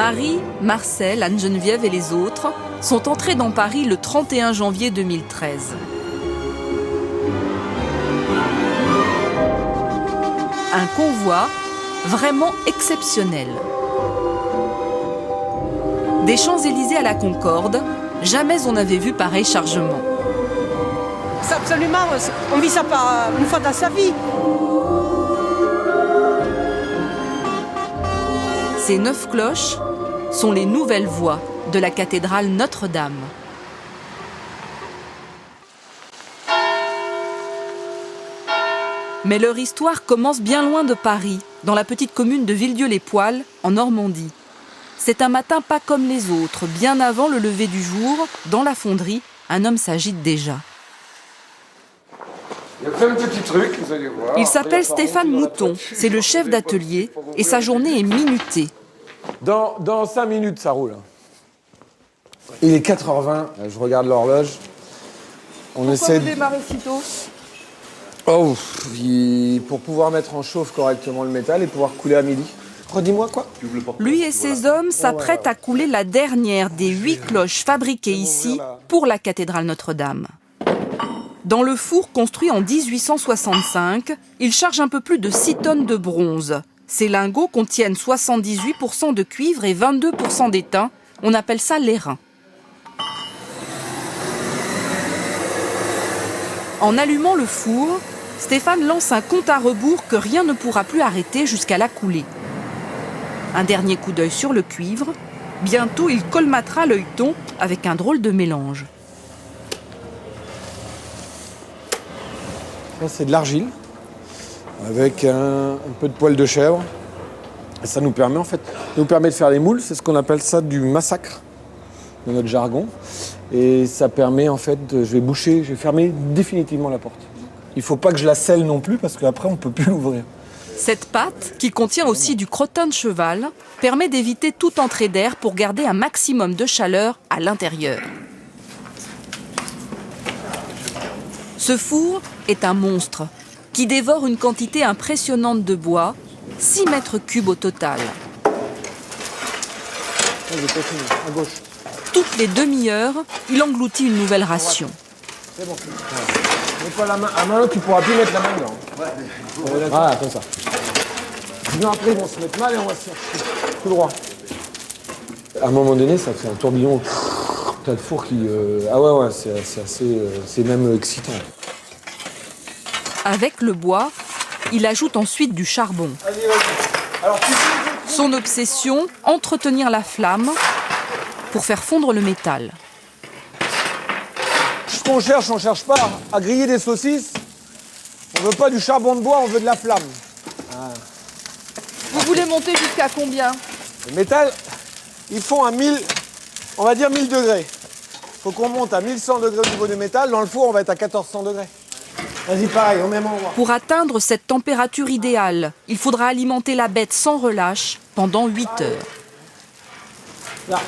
Marie, Marcel, Anne-Geneviève et les autres sont entrés dans Paris le 31 janvier 2013. Un convoi vraiment exceptionnel. Des Champs-Élysées à la Concorde, jamais on n'avait vu pareil chargement. C'est absolument, on vit ça par une fois dans sa vie. Ces 9 cloches sont les nouvelles voies de la cathédrale Notre-Dame. Mais leur histoire commence bien loin de Paris, dans la petite commune de Villedieu-les-Poêles, en Normandie. C'est un matin pas comme les autres, bien avant le lever du jour, dans la fonderie, un homme s'agite déjà. Il y a plein de petits trucs, vous allez voir. Il s'appelle Stéphane Mouton, c'est le chef d'atelier et sa journée est minutée. Dans 5 minutes, ça roule. Il est 4h20, je regarde l'horloge. Pourquoi vous démarrez si tôt ? Oh, pour pouvoir mettre en chauffe correctement le métal et pouvoir couler à midi. Redis-moi quoi ? Lui et ses hommes s'apprêtent à couler la dernière des 8 cloches fabriquées ici pour la cathédrale Notre-Dame. Dans le four construit en 1865, il charge un peu plus de 6 tonnes de bronze. Ces lingots contiennent 78% de cuivre et 22% d'étain. On appelle ça l'airain. En allumant le four, Stéphane lance un compte à rebours que rien ne pourra plus arrêter jusqu'à la coulée. Un dernier coup d'œil sur le cuivre. Bientôt, il colmatera l'œilleton avec un drôle de mélange. Ça, c'est de l'argile avec un peu de poil de chèvre. Et ça nous permet de faire les moules. C'est ce qu'on appelle ça du massacre dans notre jargon. Et ça permet en fait, je vais fermer définitivement la porte. Il ne faut pas que je la scelle non plus parce qu'après on ne peut plus l'ouvrir. Cette pâte, qui contient aussi du crottin de cheval, permet d'éviter toute entrée d'air pour garder un maximum de chaleur à l'intérieur. Ce four est un monstre qui dévore une quantité impressionnante de bois, 6 mètres cubes au total. À gauche. Toutes les demi-heures, il engloutit une nouvelle ration. C'est bon. Mets pas la main à main, tu pourras plus mettre la main dedans. Voilà, comme ça. Sinon après ils vont se mettre mal et on va se faire tout droit. À un moment donné, ça fait un tourbillon. T'as le four qui... Ah ouais, c'est même excitant. Avec le bois, il ajoute ensuite du charbon. Vas-y. Alors, Son obsession, entretenir la flamme pour faire fondre le métal. ce qu'on cherche, on ne cherche pas à griller des saucisses. On ne veut pas du charbon de bois, on veut de la flamme. Ah. Vous voulez monter jusqu'à combien? Le métal, il faut on va dire 1000 degrés. Il faut qu'on monte à 1100 degrés au niveau du métal. Dans le four, on va être à 1400 degrés. Vas-y, pareil, au même endroit. Pour atteindre cette température idéale, il faudra alimenter la bête sans relâche pendant 8 heures. Là.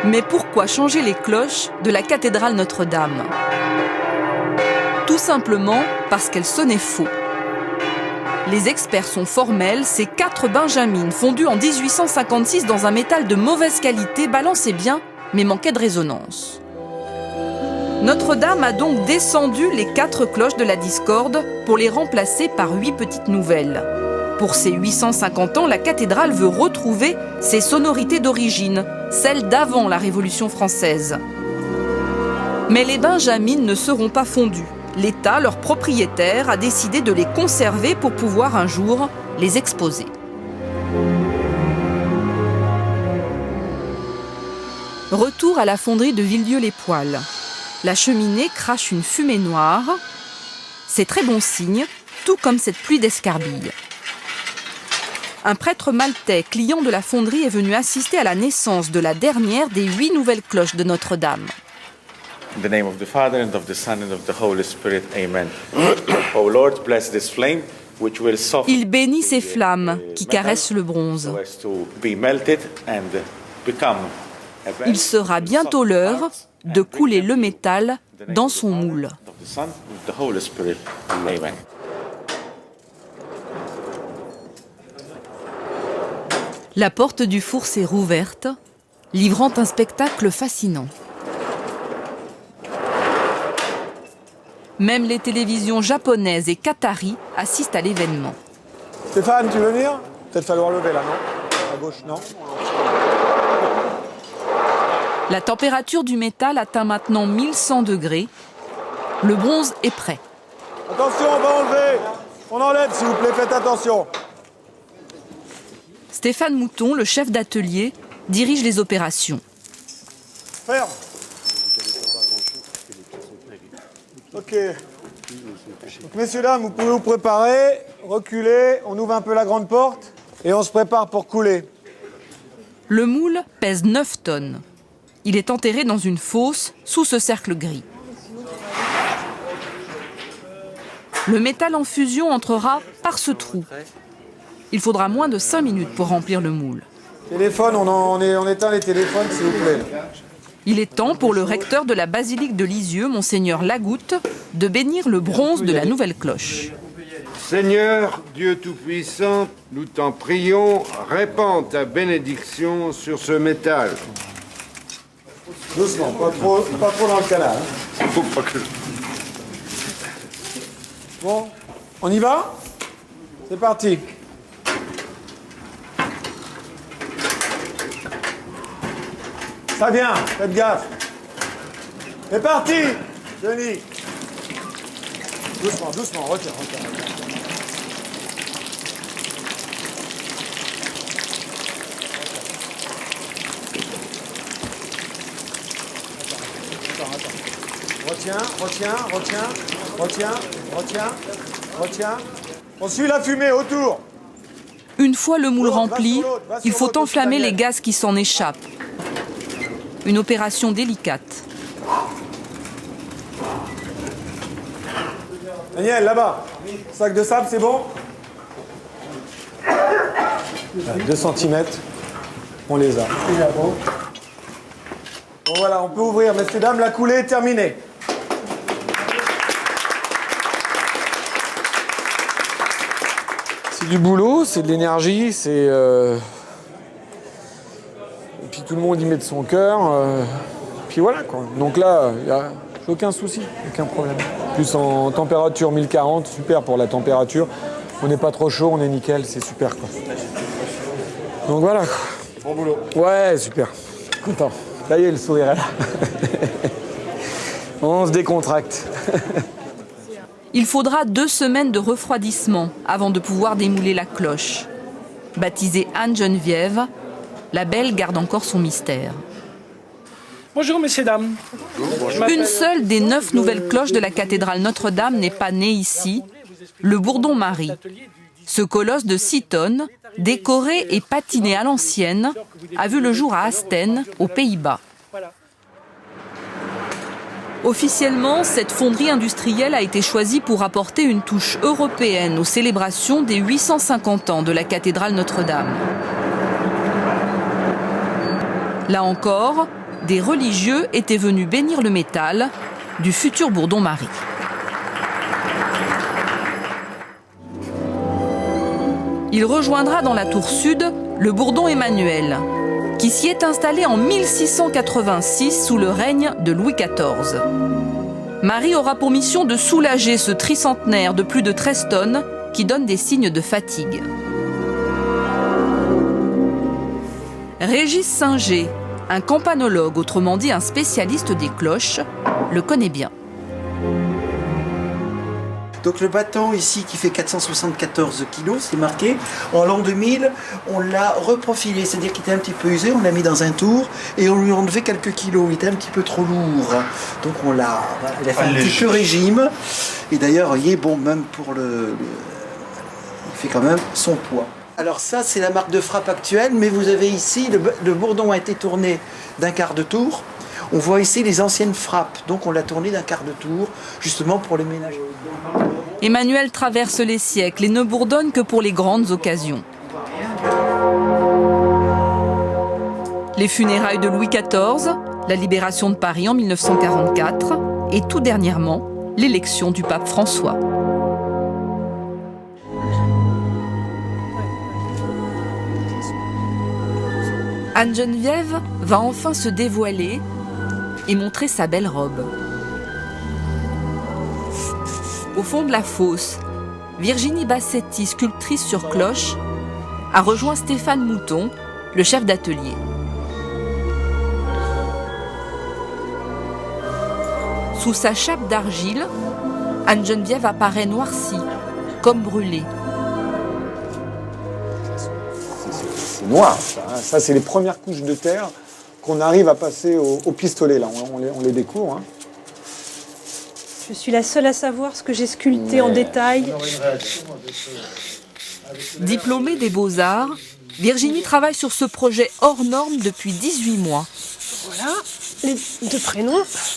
Mais pourquoi changer les cloches de la cathédrale Notre-Dame? Tout simplement parce qu'elles sonnaient faux. Les experts sont formels, ces 4 benjamines fondues en 1856 dans un métal de mauvaise qualité balançaient bien, mais manquaient de résonance. Notre-Dame a donc descendu les 4 cloches de la discorde pour les remplacer par 8 petites nouvelles. Pour ces 850 ans, la cathédrale veut retrouver ses sonorités d'origine, celles d'avant la Révolution française. Mais les benjamines ne seront pas fondues. L'État, leur propriétaire, a décidé de les conserver pour pouvoir un jour les exposer. Retour à la fonderie de Villedieu-les-Poêles. La cheminée crache une fumée noire. C'est très bon signe, tout comme cette pluie d'escarbilles. Un prêtre maltais, client de la fonderie, est venu assister à la naissance de la dernière des 8 nouvelles cloches de Notre-Dame. In the name of the Father, and of the Son, and of the Holy Spirit. Amen. O Lord, bless this flame, which will soften. Il bénit ces flammes qui caressent le bronze. Il sera bientôt l'heure de couler le métal dans son moule. La porte du four s'est rouverte, livrant un spectacle fascinant. Même les télévisions japonaises et qataries assistent à l'événement. Stéphane, tu veux venir? Peut-être falloir lever là, non? À gauche, non? La température du métal atteint maintenant 1100 degrés. Le bronze est prêt. Attention, on va enlever. On enlève, s'il vous plaît, faites attention. Stéphane Mouton, le chef d'atelier, dirige les opérations. Ferme. Ok. Donc, messieurs, dames, vous pouvez vous préparer, reculer, on ouvre un peu la grande porte et on se prépare pour couler. Le moule pèse 9 tonnes. Il est enterré dans une fosse sous ce cercle gris. Le métal en fusion entrera par ce trou. Il faudra moins de 5 minutes pour remplir le moule. Téléphone, on éteint les téléphones, s'il vous plaît. Il est temps pour le recteur de la basilique de Lisieux, Monseigneur Lagoutte, de bénir le bronze de la nouvelle cloche. Seigneur, Dieu Tout-Puissant, nous t'en prions, répands ta bénédiction sur ce métal. Doucement, pas trop dans le canal. Faut pas que... Bon, on y va? C'est parti. Ça vient, faites gaffe. C'est parti, Denis. Doucement, doucement, retiens. Retiens. On suit la fumée autour. Une fois le moule rempli, il faut enflammer les gaz qui s'en échappent. Une opération délicate. Daniel, là-bas. Sac de sable, c'est bon? 2 cm. On les a. Bon, voilà, on peut ouvrir. Messieurs, dames, la coulée est terminée. C'est du boulot, c'est de l'énergie, c'est... Et puis tout le monde y met de son cœur. Puis voilà, quoi. Donc là, il n'y a aucun souci, aucun problème. Plus en température 1040, super pour la température. On n'est pas trop chaud, on est nickel, c'est super, quoi. Donc voilà, quoi. Bon boulot. Ouais, super. Content. Ça y est, le sourire est là. On se décontracte. Il faudra 2 semaines de refroidissement avant de pouvoir démouler la cloche. Baptisée Anne-Geneviève, la belle garde encore son mystère. Bonjour, messieurs, dames. Une seule des 9 nouvelles cloches de la cathédrale Notre-Dame n'est pas née ici, le Bourdon-Marie. Ce colosse de 6 tonnes, décoré et patiné à l'ancienne, a vu le jour à Astène, aux Pays-Bas. Officiellement, cette fonderie industrielle a été choisie pour apporter une touche européenne aux célébrations des 850 ans de la cathédrale Notre-Dame. Là encore, des religieux étaient venus bénir le métal du futur Bourdon-Marie. Il rejoindra dans la tour sud le Bourdon Emmanuel, qui s'y est installé en 1686 sous le règne de Louis XIV. Marie aura pour mission de soulager ce tricentenaire de plus de 13 tonnes qui donne des signes de fatigue. Régis Singer, un campanologue, autrement dit un spécialiste des cloches, le connaît bien. Donc le battant ici qui fait 474 kg, c'est marqué. En l'an 2000, on l'a reprofilé, c'est-à-dire qu'il était un petit peu usé, on l'a mis dans un tour et on lui a enlevé quelques kilos. Il était un petit peu trop lourd. Donc on l'a, voilà, il a fait un petit peu régime. Et d'ailleurs, vous voyez, bon, même pour il fait quand même son poids. Alors ça, c'est la marque de frappe actuelle, mais vous avez ici, le bourdon a été tourné d'un quart de tour. On voit ici les anciennes frappes, donc on l'a tourné d'un quart de tour, justement pour les ménages. Emmanuel traverse les siècles et ne bourdonne que pour les grandes occasions. Les funérailles de Louis XIV, la libération de Paris en 1944 et tout dernièrement, l'élection du pape François. Anne-Geneviève va enfin se dévoiler et montrer sa belle robe. Au fond de la fosse, Virginie Bassetti, sculptrice sur cloche, a rejoint Stéphane Mouton, le chef d'atelier. Sous sa chape d'argile, Anne-Geneviève apparaît noircie, comme brûlée. C'est noir, ça, hein. Ça, c'est les premières couches de terre qu'on arrive à passer au pistolet. Là, on les découvre. Hein. Je suis la seule à savoir ce que j'ai sculpté en détail. Diplômée des Beaux-Arts, Virginie travaille sur ce projet hors norme depuis 18 mois. Voilà, les deux prénoms. Ça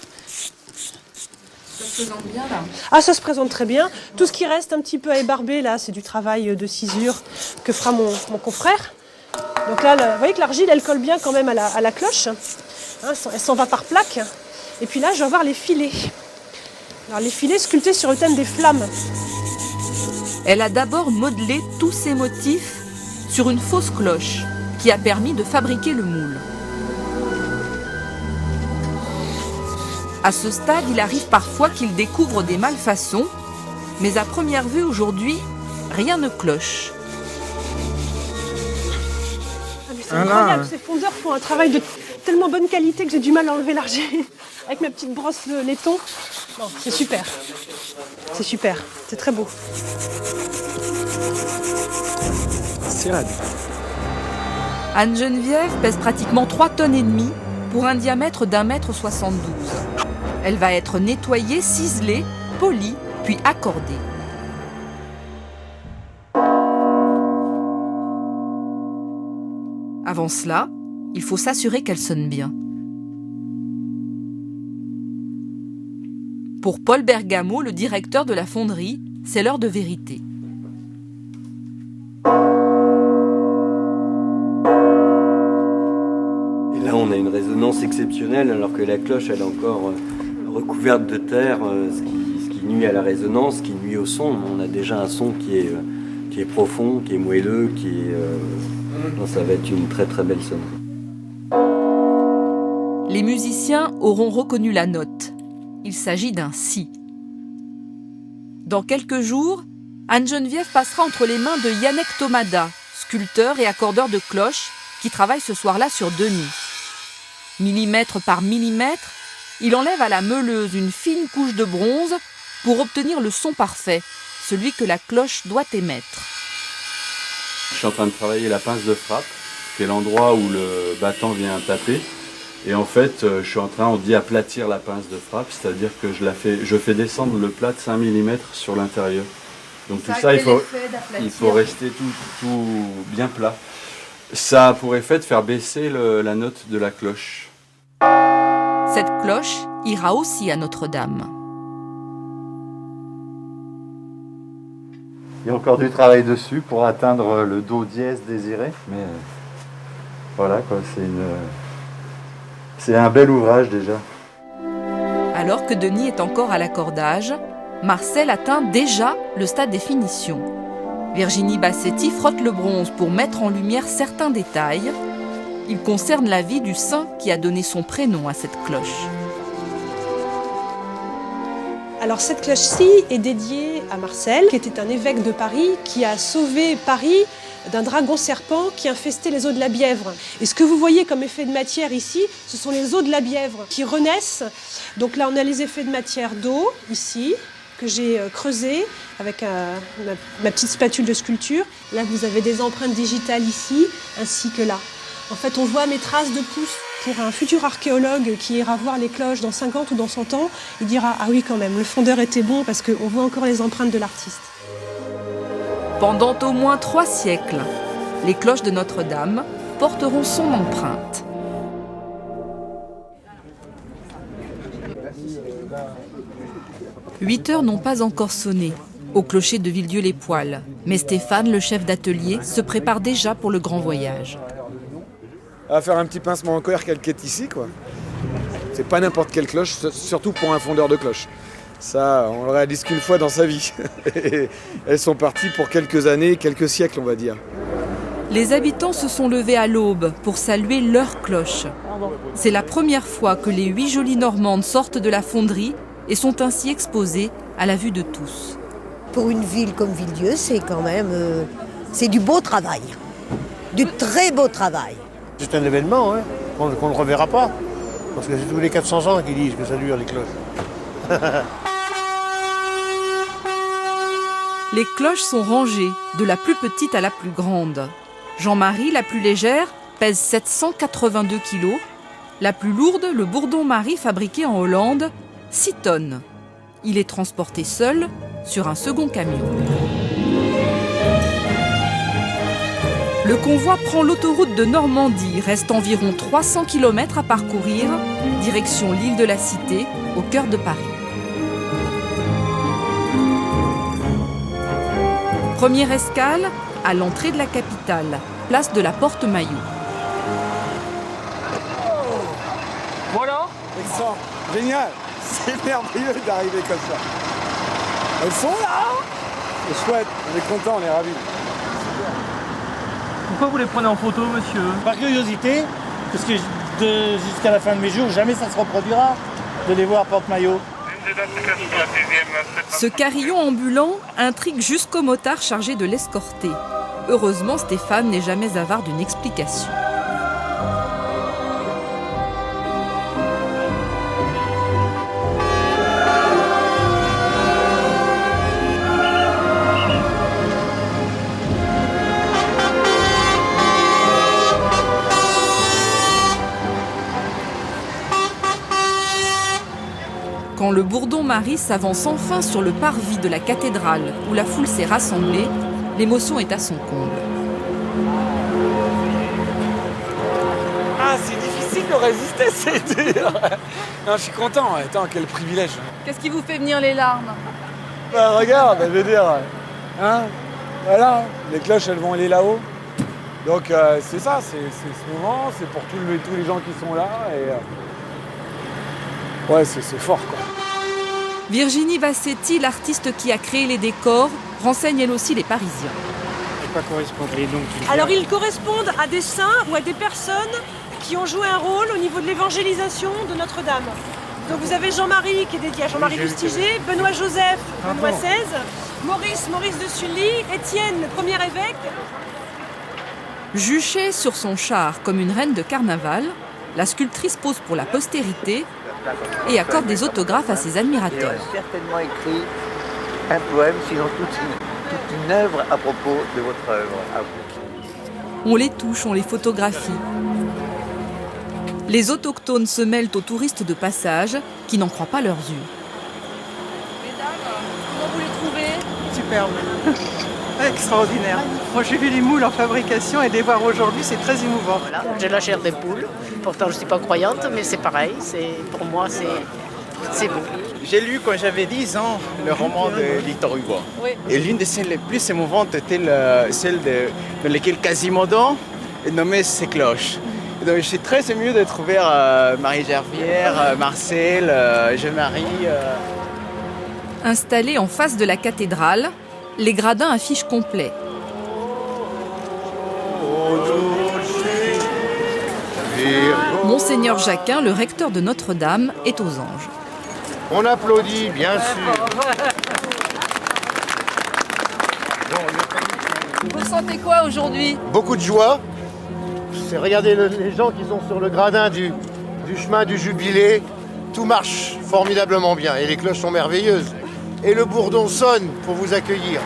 se présente bien là. Ah, ça se présente très bien. Tout ce qui reste un petit peu à ébarber, là, c'est du travail de cisure que fera mon confrère. Donc là, vous voyez que l'argile, elle colle bien quand même à la cloche. Hein, elle s'en va par plaque. Et puis là, je vais avoir les filets. Alors les filets sculptés sur le thème des flammes. Elle a d'abord modelé tous ces motifs sur une fausse cloche qui a permis de fabriquer le moule. À ce stade, il arrive parfois qu'il découvre des malfaçons, mais à première vue aujourd'hui, rien ne cloche. Ah, mais c'est incroyable, ces fondeurs font un travail de tellement bonne qualité que j'ai du mal à enlever l'argile. Avec ma petite brosse laiton. Non, c'est super. C'est super, c'est très beau. C'est raide. Anne-Geneviève pèse pratiquement 3,5 tonnes pour un diamètre d'1,72 m. Elle va être nettoyée, ciselée, polie, puis accordée. Avant cela, il faut s'assurer qu'elle sonne bien. Pour Paul Bergamo, le directeur de la fonderie, c'est l'heure de vérité. Et là, on a une résonance exceptionnelle, alors que la cloche, elle est encore recouverte de terre, ce qui nuit à la résonance, ce qui nuit au son. On a déjà un son qui est profond, qui est moelleux, non, ça va être une très très belle sonnerie. Les musiciens auront reconnu la note. Il s'agit d'un si. Dans quelques jours, Anne-Geneviève passera entre les mains de Yannick Tomada, sculpteur et accordeur de cloches, qui travaille ce soir-là sur Denis. Millimètre par millimètre, il enlève à la meuleuse une fine couche de bronze pour obtenir le son parfait, celui que la cloche doit émettre. Je suis en train de travailler la pince de frappe, qui est l'endroit où le battant vient taper. Et en fait, je suis en train, on dit aplatir la pince de frappe, c'est-à-dire que je fais descendre le plat de 5 mm sur l'intérieur. Donc tout ça, il faut rester tout bien plat. Ça a pour effet de faire baisser la note de la cloche. Cette cloche ira aussi à Notre-Dame. Il y a encore du travail dessus pour atteindre le do dièse désiré, mais voilà quoi, c'est un bel ouvrage déjà. Alors que Denis est encore à l'accordage, Marcel atteint déjà le stade des finitions. Virginie Bassetti frotte le bronze pour mettre en lumière certains détails. Il concerne la vie du saint qui a donné son prénom à cette cloche. Alors cette cloche-ci est dédiée à Marcel, qui était un évêque de Paris, qui a sauvé Paris d'un dragon serpent qui infestait les eaux de la Bièvre. Et ce que vous voyez comme effet de matière ici, ce sont les eaux de la Bièvre qui renaissent. Donc là, on a les effets de matière d'eau, ici, que j'ai creusé avec ma petite spatule de sculpture. Là, vous avez des empreintes digitales ici, ainsi que là. En fait, on voit mes traces de pouces. Pour un futur archéologue qui ira voir les cloches dans 50 ou dans 100 ans, il dira « Ah oui, quand même, le fondeur était bon parce qu'on voit encore les empreintes de l'artiste. » Pendant au moins 3 siècles, les cloches de Notre-Dame porteront son empreinte. « 8 heures n'ont pas encore sonné au clocher de Villedieu-les-Poêles, mais Stéphane, le chef d'atelier, se prépare déjà pour le grand voyage. À faire un petit pincement en coeur qu'elle est ici, quoi. C'est pas n'importe quelle cloche, surtout pour un fondeur de cloche. Ça, on le réalise qu'une fois dans sa vie. Et elles sont parties pour quelques années, quelques siècles, on va dire. Les habitants se sont levés à l'aube pour saluer leur cloche. C'est la première fois que les 8 jolies Normandes sortent de la fonderie et sont ainsi exposées à la vue de tous. Pour une ville comme Villedieu, c'est quand même c'est du beau travail, du très beau travail. C'est un événement hein, qu'on ne reverra pas, parce que c'est tous les 400 ans qu'ils disent que ça dure les cloches. Les cloches sont rangées, de la plus petite à la plus grande. Jean-Marie, la plus légère, pèse 782 kg. La plus lourde, le Bourdon-Marie, fabriqué en Hollande, 6 tonnes. Il est transporté seul sur un second camion. Le convoi prend l'autoroute de Normandie, reste environ 300 km à parcourir, direction l'île de la Cité, au cœur de Paris. Première escale, à l'entrée de la capitale, place de la Porte-Maillot. Voilà. Excellent, génial. C'est merveilleux d'arriver comme ça. Elles sont là. C'est chouette, on est contents, on est ravis. Pourquoi vous les prenez en photo, monsieur? Par curiosité, parce que jusqu'à la fin de mes jours, jamais ça se reproduira de les voir Porte-Maillot. Ce carillon ambulant intrigue jusqu'au motard chargé de l'escorter. Heureusement, Stéphane n'est jamais avare d'une explication. Quand le Bourdon-Marie s'avance enfin sur le parvis de la cathédrale où la foule s'est rassemblée, l'émotion est à son comble. Ah, c'est difficile de résister, c'est dur. Non, je suis content, attends, quel privilège. Qu'est-ce qui vous fait venir les larmes? Bah regarde, je veux dire, hein, voilà, les cloches elles vont aller là-haut. Donc c'est ça, c'est ce moment, c'est pour tous les gens qui sont là. Et, ouais, c'est fort quoi. Virginie Vassetti, l'artiste qui a créé les décors, renseigne elle aussi les Parisiens. À quoi correspondent les noms? Alors ils correspondent à des saints ou à des personnes qui ont joué un rôle au niveau de l'évangélisation de Notre-Dame. Donc vous avez Jean-Marie qui est dédié à Jean-Marie Lustiger, Benoît-Joseph, Benoît XVI, Maurice de Sully, Étienne, le premier évêque. Juchée sur son char comme une reine de carnaval, la sculptrice pose pour la postérité et accorde des autographes à ses admirateurs. Il a certainement écrit un poème, sinon toute une œuvre à propos de votre œuvre. À vous. On les touche, on les photographie. Les autochtones se mêlent aux touristes de passage qui n'en croient pas leurs yeux. Mesdames, comment vous les trouvez? Superbe. Extraordinaire. Moi j'ai vu les moules en fabrication et les voir aujourd'hui c'est très émouvant. Voilà, j'ai la chair des poules. Pourtant je ne suis pas croyante mais c'est pareil. Pour moi c'est beau. J'ai lu quand j'avais 10 ans le roman de Victor Hugo. Oui. Et l'une des scènes les plus émouvantes était celle dans laquelle Quasimodo nommait ses cloches. Et donc je suis très ému de trouver Marie Gervière, Marcel, Jean-Marie. Installés en face de la cathédrale, les gradins affichent complet. Monseigneur Jacquin, le recteur de Notre-Dame, est aux anges. On applaudit, bien sûr. Vous ressentez quoi aujourd'hui? Beaucoup de joie. C'est regarder les gens qui sont sur le gradin du chemin du Jubilé. Tout marche formidablement bien et les cloches sont merveilleuses. Et le bourdon sonne pour vous accueillir.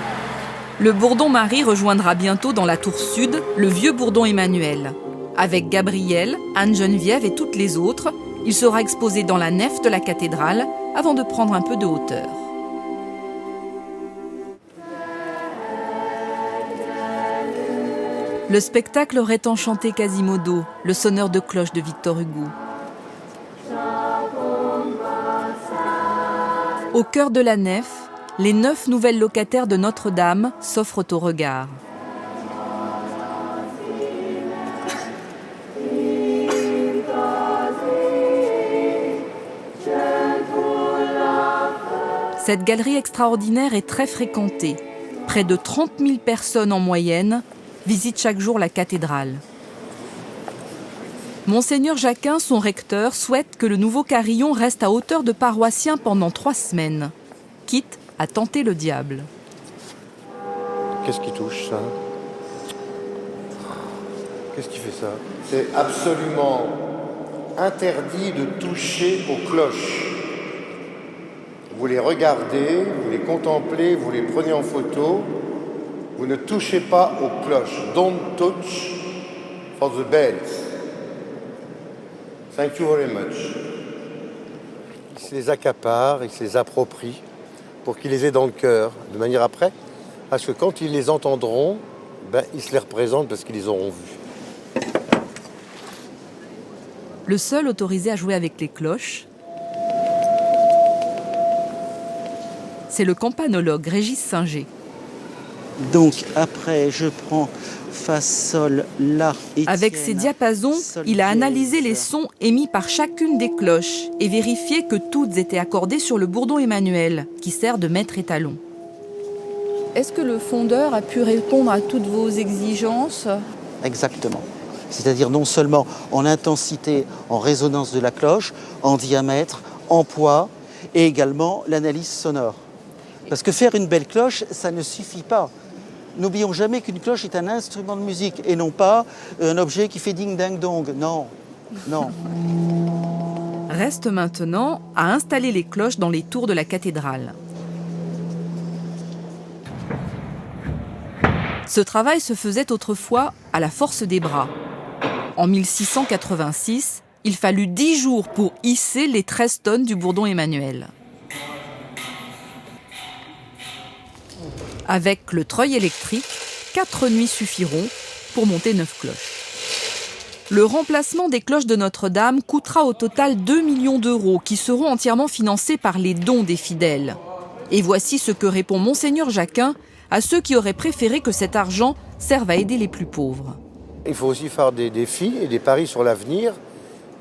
Le Bourdon-Marie rejoindra bientôt dans la tour sud le vieux Bourdon Emmanuel. Avec Gabriel, Anne-Geneviève et toutes les autres, il sera exposé dans la nef de la cathédrale avant de prendre un peu de hauteur. Le spectacle aurait enchanté Quasimodo, le sonneur de cloche de Victor Hugo. Au cœur de la nef, les 9 nouvelles locataires de Notre-Dame s'offrent au regard. Cette galerie extraordinaire est très fréquentée. Près de 30 000 personnes en moyenne visitent chaque jour la cathédrale. Monseigneur Jacquin, son recteur, souhaite que le nouveau carillon reste à hauteur de paroissien pendant 3 semaines, quitte à tenter le diable. Qu'est-ce qui touche ça? Qu'est-ce qui fait ça? C'est absolument interdit de toucher aux cloches. Vous les regardez, vous les contemplez, vous les prenez en photo. Vous ne touchez pas aux cloches. Don't touch for the bells. Thank you very much. Ils se les accaparent, ils se les approprient pour qu'ils les aient dans le cœur, de manière après, parce que quand ils les entendront, ils se les représentent parce qu'ils les auront vus. Le seul autorisé à jouer avec les cloches, c'est le campanologue Régis Singer. Donc après, je prends Fa, Sol, La, Étienne. Avec ses diapasons, il a analysé les sons émis par chacune des cloches et vérifié que toutes étaient accordées sur le bourdon Emmanuel, qui sert de maître étalon. Est-ce que le fondeur a pu répondre à toutes vos exigences? Exactement. C'est-à-dire non seulement en intensité, en résonance de la cloche, en diamètre, en poids, et également l'analyse sonore. Parce que faire une belle cloche, ça ne suffit pas. N'oublions jamais qu'une cloche est un instrument de musique et non pas un objet qui fait ding-ding-dong. Non, non. Reste maintenant à installer les cloches dans les tours de la cathédrale. Ce travail se faisait autrefois à la force des bras. En 1686, il fallut 10 jours pour hisser les 13 tonnes du bourdon Emmanuel. Avec le treuil électrique, 4 nuits suffiront pour monter 9 cloches. Le remplacement des cloches de Notre-Dame coûtera au total 2 millions d'euros qui seront entièrement financés par les dons des fidèles. Et voici ce que répond Monseigneur Jacquin à ceux qui auraient préféré que cet argent serve à aider les plus pauvres. Il faut aussi faire des défis et des paris sur l'avenir.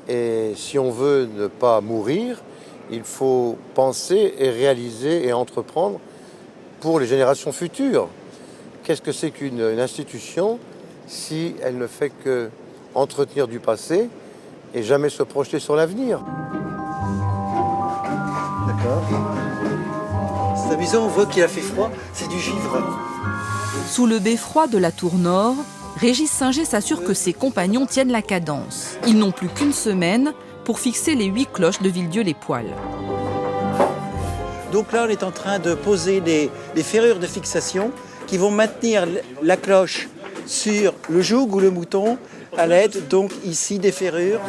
Et si on veut ne pas mourir, il faut penser et réaliser et entreprendre pour les générations futures. Qu'est-ce que c'est qu'une institution si elle ne fait que entretenir du passé et jamais se projeter sur l'avenir? D'accord. C'est amusant, on voit qu'il a fait froid, c'est du givre. Sous le beffroi de la tour nord, Régis Singer s'assure que ses compagnons tiennent la cadence. Ils n'ont plus qu'une semaine pour fixer les 8 cloches de Villedieu-les-Poêles. Donc là, on est en train de poser les ferrures de fixation qui vont maintenir la cloche sur le joug ou le mouton à l'aide, donc ici, des ferrures.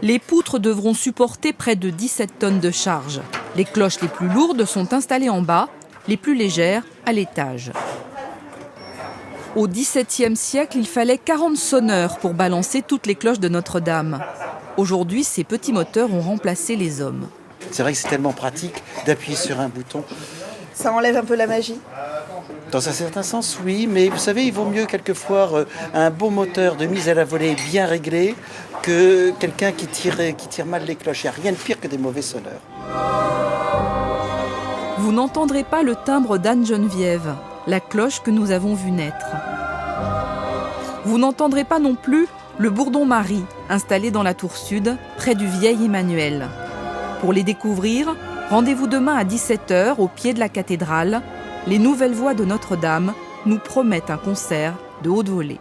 Les poutres devront supporter près de 17 tonnes de charge. Les cloches les plus lourdes sont installées en bas, les plus légères à l'étage. Au XVIIe siècle, il fallait 40 sonneurs pour balancer toutes les cloches de Notre-Dame. Aujourd'hui, ces petits moteurs ont remplacé les hommes. C'est vrai que c'est tellement pratique d'appuyer sur un bouton. Ça enlève un peu la magie? Dans un certain sens, oui, mais vous savez, il vaut mieux quelquefois un beau moteur de mise à la volée bien réglé que quelqu'un qui tire mal les cloches. Il n'y a rien de pire que des mauvais sonneurs. Vous n'entendrez pas le timbre d'Anne-Geneviève, la cloche que nous avons vue naître. Vous n'entendrez pas non plus le bourdon Marie, installé dans la tour sud, près du vieil Emmanuel. Pour les découvrir, rendez-vous demain à 17 h au pied de la cathédrale. Les nouvelles voix de Notre-Dame nous promettent un concert de haute volée.